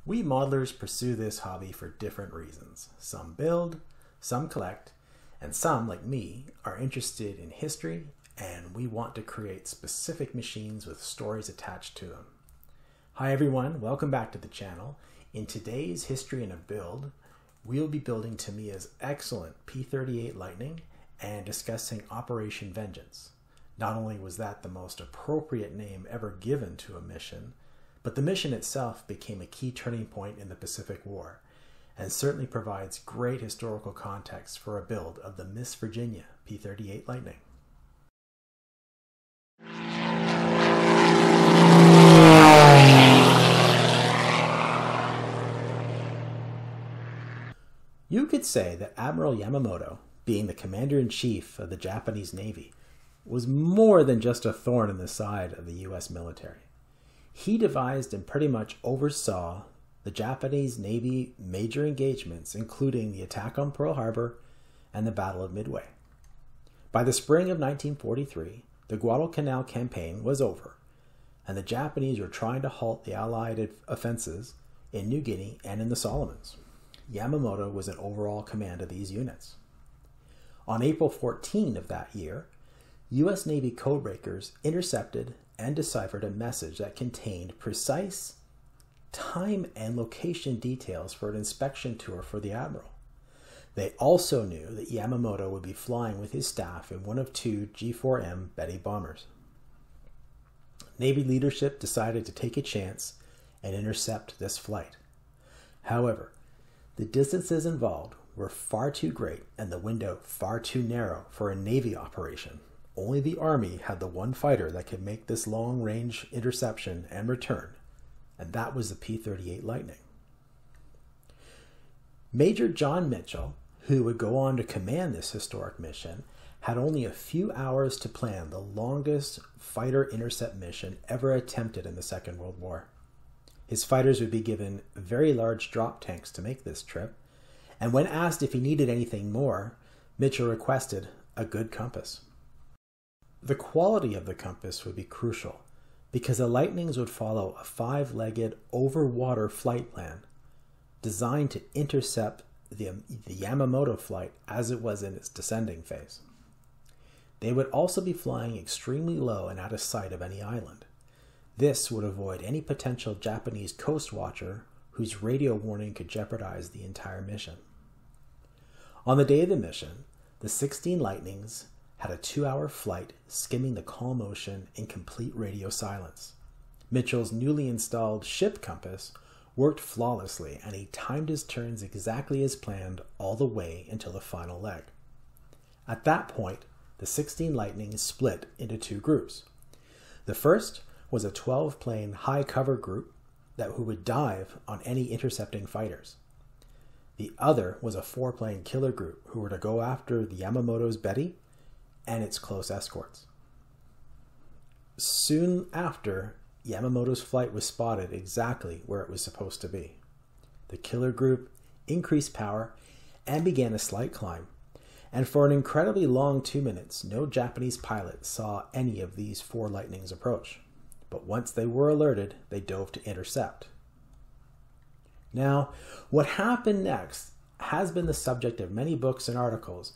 We modelers pursue this hobby for different reasons. Some build, some collect, and some, like me, are interested in history and we want to create specific machines with stories attached to them. Hi everyone, welcome back to the channel. In today's History in a Build, we'll be building Tamiya's excellent P-38 Lightning and discussing Operation Vengeance. Not only was that the most appropriate name ever given to a mission, but the mission itself became a key turning point in the Pacific War, and certainly provides great historical context for a build of the Miss Virginia P-38 Lightning. You could say that Admiral Yamamoto, being the commander-in-chief of the Japanese Navy, was more than just a thorn in the side of the US military. He devised and pretty much oversaw the Japanese Navy major engagements, including the attack on Pearl Harbor and the Battle of Midway. By the spring of 1943, the Guadalcanal campaign was over, and the Japanese were trying to halt the Allied offenses in New Guinea and in the Solomons. Yamamoto was in overall command of these units. On April 14 of that year, U.S. Navy codebreakers intercepted and deciphered a message that contained precise time and location details for an inspection tour for the Admiral. They also knew that Yamamoto would be flying with his staff in one of two G4M Betty bombers. Navy leadership decided to take a chance and intercept this flight. However, the distances involved were far too great and the window far too narrow for a Navy operation. Only the Army had the one fighter that could make this long-range interception and return, and that was the P-38 Lightning. Major John Mitchell, who would go on to command this historic mission, had only a few hours to plan the longest fighter intercept mission ever attempted in the Second World War. His fighters would be given very large drop tanks to make this trip, and when asked if he needed anything more, Mitchell requested a good compass. The quality of the compass would be crucial, because the Lightnings would follow a 5-legged over-water flight plan designed to intercept the Yamamoto flight as it was in its descending phase. They would also be flying extremely low and out of sight of any island. This would avoid any potential Japanese coast watcher whose radio warning could jeopardize the entire mission. On the day of the mission, the 16 Lightnings had a 2-hour flight skimming the calm ocean in complete radio silence. Mitchell's newly installed ship compass worked flawlessly, and he timed his turns exactly as planned all the way until the final leg. At that point, the 16 Lightnings split into two groups. The first was a 12-plane high-cover group who would dive on any intercepting fighters. The other was a 4-plane killer group who were to go after the Yamamoto's Betty and its close escorts. Soon after, Yamamoto's flight was spotted exactly where it was supposed to be. The killer group increased power and began a slight climb, and for an incredibly long 2 minutes, no Japanese pilot saw any of these 4 Lightnings approach. But once they were alerted, they dove to intercept. Now, what happened next has been the subject of many books and articles,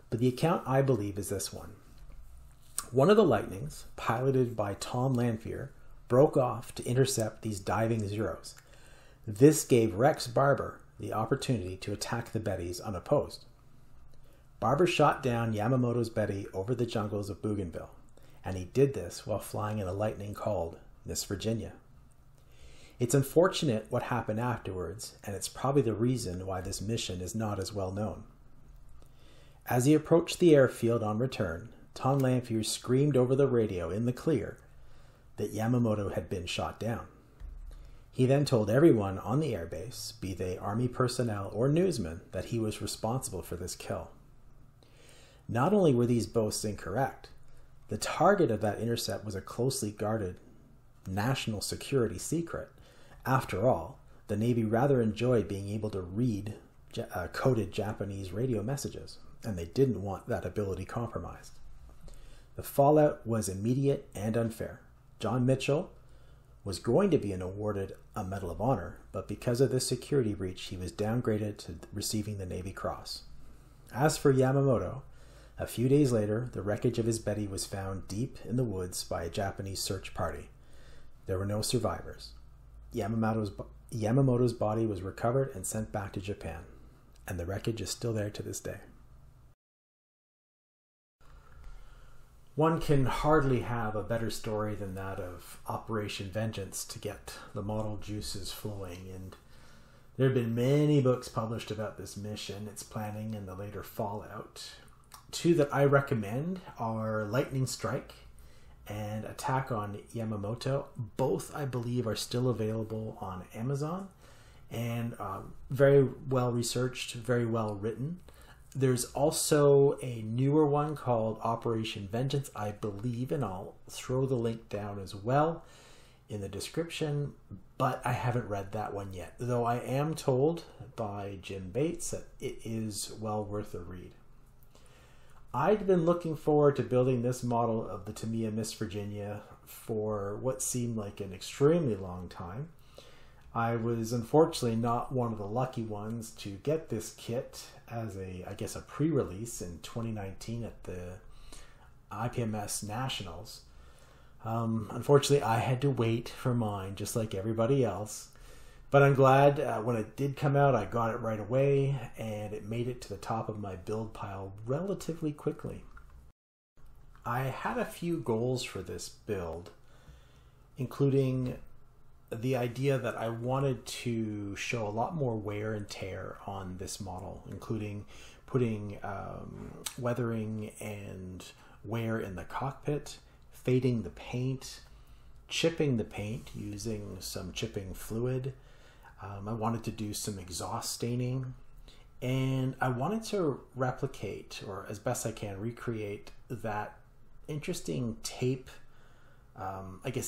but the account I believe is this one. One of the Lightnings, piloted by Tom Lanphier, broke off to intercept these diving Zeros. This gave Rex Barber the opportunity to attack the Bettys unopposed. Barber shot down Yamamoto's Betty over the jungles of Bougainville, and he did this while flying in a Lightning called Miss Virginia. It's unfortunate what happened afterwards, and it's probably the reason why this mission is not as well known. As he approached the airfield on return, Tom Lanphier screamed over the radio in the clear that Yamamoto had been shot down. He then told everyone on the airbase, be they Army personnel or newsmen, that he was responsible for this kill. Not only were these boasts incorrect, the target of that intercept was a closely guarded national security secret. After all, the Navy rather enjoyed being able to read coded Japanese radio messages, and they didn't want that ability compromised. The fallout was immediate and unfair. John Mitchell was going to be awarded a Medal of Honor, but because of this security breach, he was downgraded to receiving the Navy Cross. As for Yamamoto, a few days later, the wreckage of his Betty was found deep in the woods by a Japanese search party. There were no survivors. Yamamoto's body was recovered and sent back to Japan, and the wreckage is still there to this day. One can hardly have a better story than that of Operation Vengeance to get the model juices flowing, and there have been many books published about this mission, its planning, and the later fallout. Two that I recommend are Lightning Strike and Attack on Yamamoto. Both, I believe, are still available on Amazon, and very well researched, very well written. There's also a newer one called Operation Vengeance, I believe, and I'll throw the link down as well in the description, but I haven't read that one yet, though I am told by Jim Bates that it is well worth a read. I'd been looking forward to building this model of the Tamiya Miss Virginia for what seemed like an extremely long time. I was unfortunately not one of the lucky ones to get this kit as a pre-release in 2019 at the IPMS Nationals. Unfortunately, I had to wait for mine just like everybody else. But I'm glad when it did come out, I got it right away, and it made it to the top of my build pile relatively quickly. I had a few goals for this build, including the idea that I wanted to show a lot more wear and tear on this model, including putting weathering and wear in the cockpit, fading the paint, chipping the paint using some chipping fluid. I wanted to do some exhaust staining, and I wanted to replicate, or as best I can, recreate that interesting tape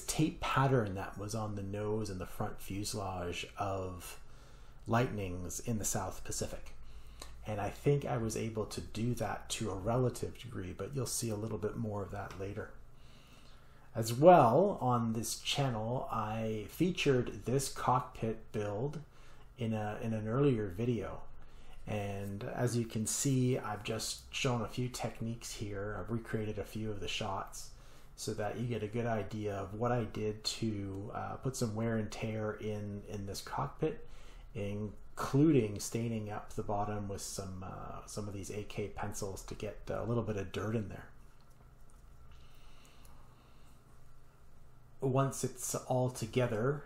tape pattern that was on the nose and the front fuselage of Lightnings in the South Pacific. And I think I was able to do that to a relative degree, but you'll see a little bit more of that later. As well, on this channel, I featured this cockpit build in an earlier video. And as you can see, I've just shown a few techniques here. I've recreated a few of the shots so that you get a good idea of what I did to put some wear and tear in this cockpit, including staining up the bottom with some of these AK pencils to get a little bit of dirt in there. Once it's all together,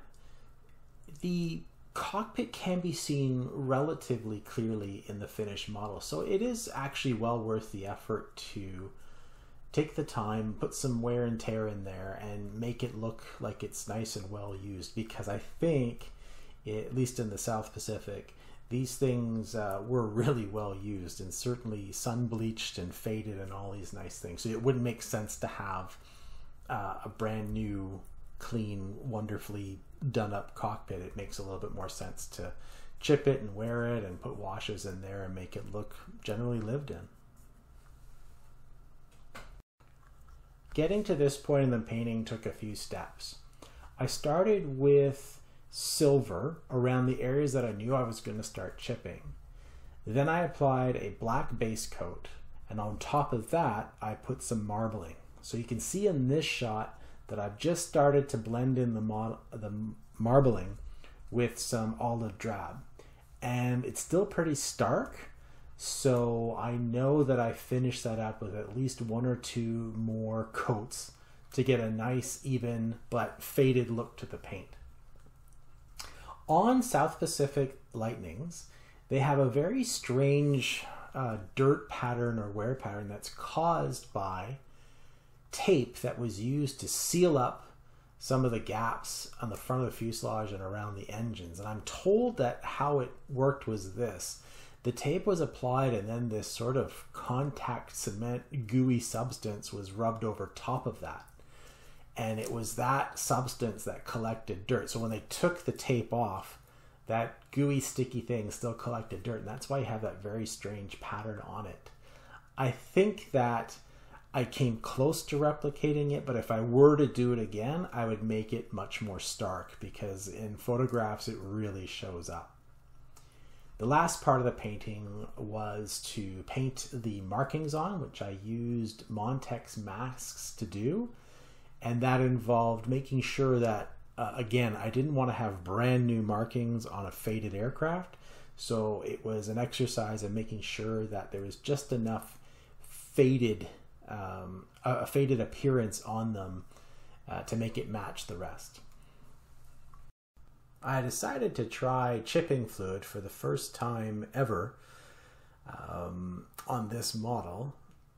the cockpit can be seen relatively clearly in the finished model, so it is actually well worth the effort to take the time, put some wear and tear in there, and make it look like it's nice and well used, because I think, at least in the South Pacific, these things were really well used, and certainly sun bleached and faded and all these nice things. So it wouldn't make sense to have a brand new, clean, wonderfully done up cockpit. It makes a little bit more sense to chip it and wear it and put washes in there and make it look generally lived in. Getting to this point in the painting took a few steps. I started with silver around the areas that I knew I was going to start chipping. Then I applied a black base coat, and on top of that I put some marbling. So you can see in this shot that I've just started to blend in the marbling with some olive drab, and it's still pretty stark, so I know that I finished that up with at least one or two more coats to get a nice, even but faded look to the paint. On South Pacific Lightnings, they have a very strange dirt pattern or wear pattern that's caused by tape that was used to seal up some of the gaps on the front of the fuselage and around the engines. And I'm told that how it worked was this. The tape was applied, and then this sort of contact cement gooey substance was rubbed over top of that. And it was that substance that collected dirt. So when they took the tape off, that gooey sticky thing still collected dirt, and that's why you have that very strange pattern on it. I think that I came close to replicating it, but if I were to do it again, I would make it much more stark because in photographs it really shows up. The last part of the painting was to paint the markings on, which I used Montex masks to do. And that involved making sure that, again, I didn't want to have brand new markings on a faded aircraft. So it was an exercise of making sure that there was just enough faded, a faded appearance on them to make it match the rest. I decided to try chipping fluid for the first time ever on this model,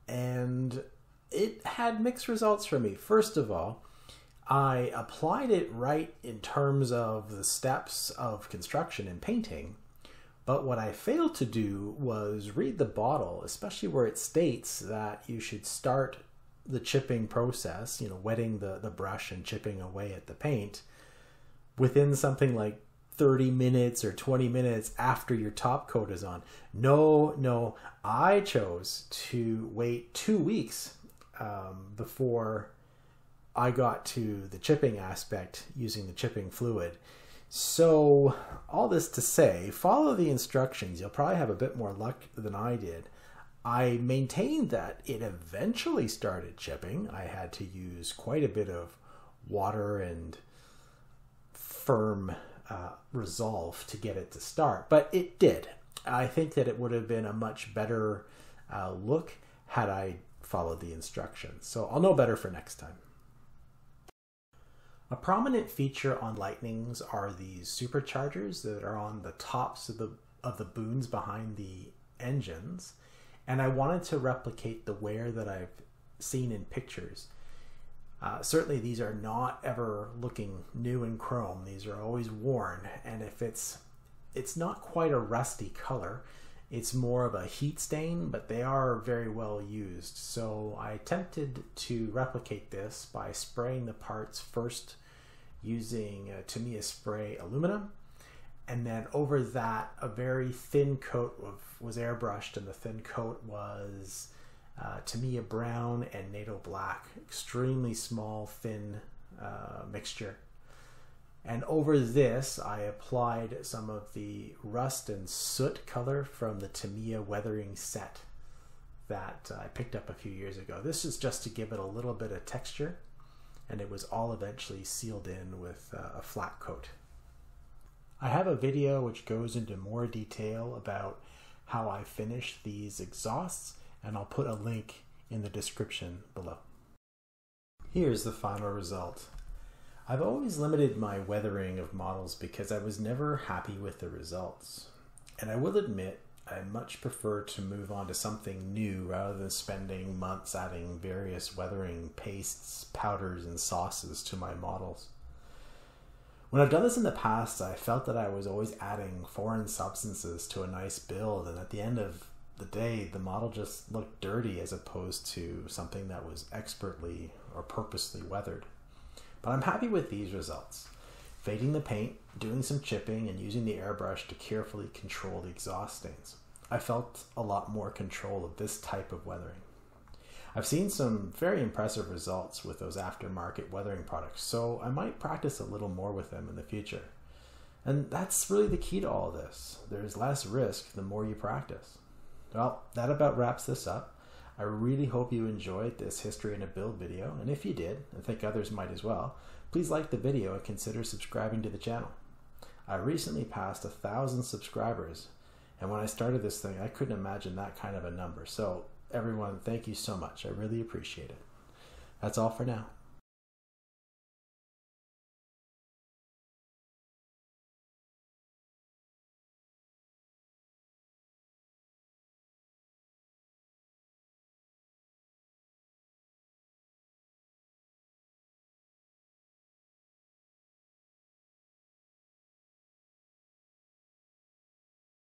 and it had mixed results for me. First of all, I applied it right in terms of the steps of construction and painting, but what I failed to do was read the bottle, especially where it states that you should start the chipping process, wetting the brush and chipping away at the paint, within something like 30 minutes or 20 minutes after your top coat is on. No, I chose to wait 2 weeks before I got to the chipping aspect using the chipping fluid. So all this to say, follow the instructions. You'll probably have a bit more luck than I did. I maintained that it eventually started chipping. I had to use quite a bit of water and firm resolve to get it to start, but it did. I think that it would have been a much better look had I followed the instructions, so I'll know better for next time. A prominent feature on Lightnings are these superchargers that are on the tops of the booms behind the engines, and I wanted to replicate the wear that I've seen in pictures. Certainly these are not ever looking new in chrome. These are always worn, and if it's not quite a rusty color, it's more of a heat stain, but they are very well used. So I attempted to replicate this by spraying the parts first using Tamiya spray aluminum, and then over that a very thin coat was airbrushed, and the thin coat was Tamiya brown and NATO black, extremely small, thin mixture. And over this, I applied some of the rust and soot color from the Tamiya weathering set that I picked up a few years ago. This is just to give it a little bit of texture, and it was all eventually sealed in with a flat coat. I have a video which goes into more detail about how I finished these exhausts, and I'll put a link in the description below. Here's the final result. I've always limited my weathering of models because I was never happy with the results. And I will admit, I much prefer to move on to something new rather than spending months adding various weathering pastes, powders, and sauces to my models. When I've done this in the past, I felt that I was always adding foreign substances to a nice build, and at the end of the day, the model just looked dirty as opposed to something that was expertly or purposely weathered. But I'm happy with these results. Fading the paint, doing some chipping, and using the airbrush to carefully control the exhaust stains. I felt a lot more control of this type of weathering. I've seen some very impressive results with those aftermarket weathering products, so I might practice a little more with them in the future. And that's really the key to all this. There's less risk the more you practice. Well, that about wraps this up. I really hope you enjoyed this history and a build video, and if you did, and think others might as well, please like the video and consider subscribing to the channel. I recently passed 1,000 subscribers, and when I started this thing, I couldn't imagine that kind of a number. So everyone, thank you so much. I really appreciate it. That's all for now.